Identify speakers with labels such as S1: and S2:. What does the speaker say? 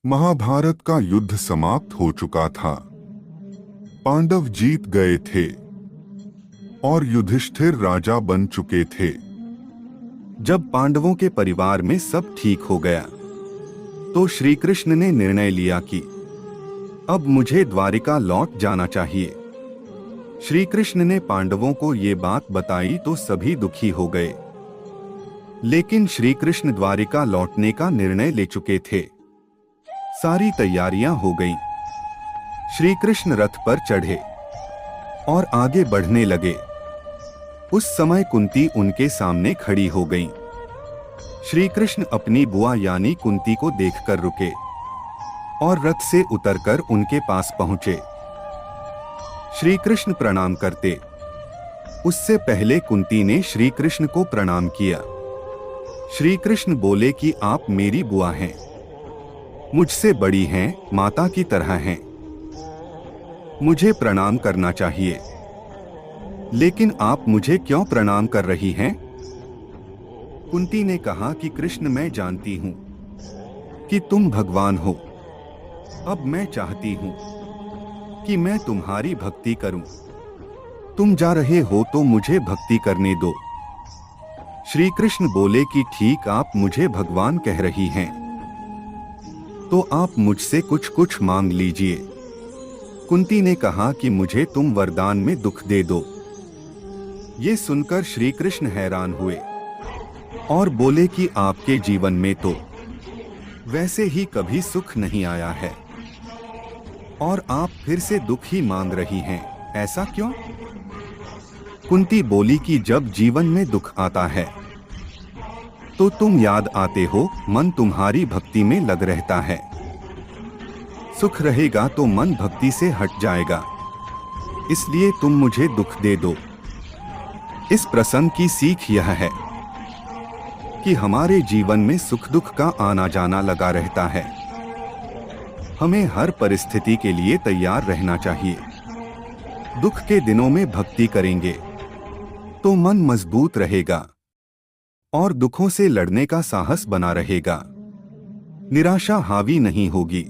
S1: महाभारत का युद्ध समाप्त हो चुका था। पांडव जीत गए थे और युधिष्ठिर राजा बन चुके थे।
S2: जब पांडवों के परिवार में सब ठीक हो गया तो श्री कृष्ण ने निर्णय लिया कि अब मुझे द्वारिका लौट जाना चाहिए। श्री कृष्ण ने पांडवों को ये बात बताई तो सभी दुखी हो गए, लेकिन श्री कृष्ण द्वारिका लौटने का निर्णय ले चुके थे। सारी तैयारियां हो गईं। श्री कृष्ण रथ पर चढ़े और आगे बढ़ने लगे। उस समय कुंती उनके सामने खड़ी हो गईं। श्री कृष्ण अपनी बुआ यानी कुंती को देखकर रुके और रथ से उतरकर उनके पास पहुंचे। श्री कृष्ण प्रणाम करते उससे पहले कुंती ने श्री कृष्ण को प्रणाम किया। श्री कृष्ण बोले कि आप मेरी बुआ हैं, मुझसे बड़ी हैं, माता की तरह हैं, मुझे प्रणाम करना चाहिए। लेकिन आप मुझे क्यों प्रणाम कर रही हैं? कुंती ने कहा कि कृष्ण, मैं जानती हूं कि तुम भगवान हो। अब मैं चाहती हूं कि मैं तुम्हारी भक्ति करूं। तुम जा रहे हो तो मुझे भक्ति करने दो। श्री कृष्ण बोले कि ठीक, आप मुझे भगवान कह रही हैं तो आप मुझसे कुछ कुछ मांग लीजिए। कुंती ने कहा कि मुझे तुम वरदान में दुख दे दो। ये सुनकर श्री कृष्ण हैरान हुए और बोले कि आपके जीवन में तो वैसे ही कभी सुख नहीं आया है और आप फिर से दुख ही मांग रही हैं, ऐसा क्यों? कुंती बोली कि जब जीवन में दुख आता है तो तुम याद आते हो, मन तुम्हारी भक्ति में लग रहता है। सुख रहेगा तो मन भक्ति से हट जाएगा, इसलिए तुम मुझे दुख दे दो। इस प्रसंग की सीख यह है कि हमारे जीवन में सुख दुख का आना जाना लगा रहता है। हमें हर परिस्थिति के लिए तैयार रहना चाहिए। दुख के दिनों में भक्ति करेंगे तो मन मजबूत रहेगा और दुखों से लड़ने का साहस बना रहेगा। निराशा हावी नहीं होगी।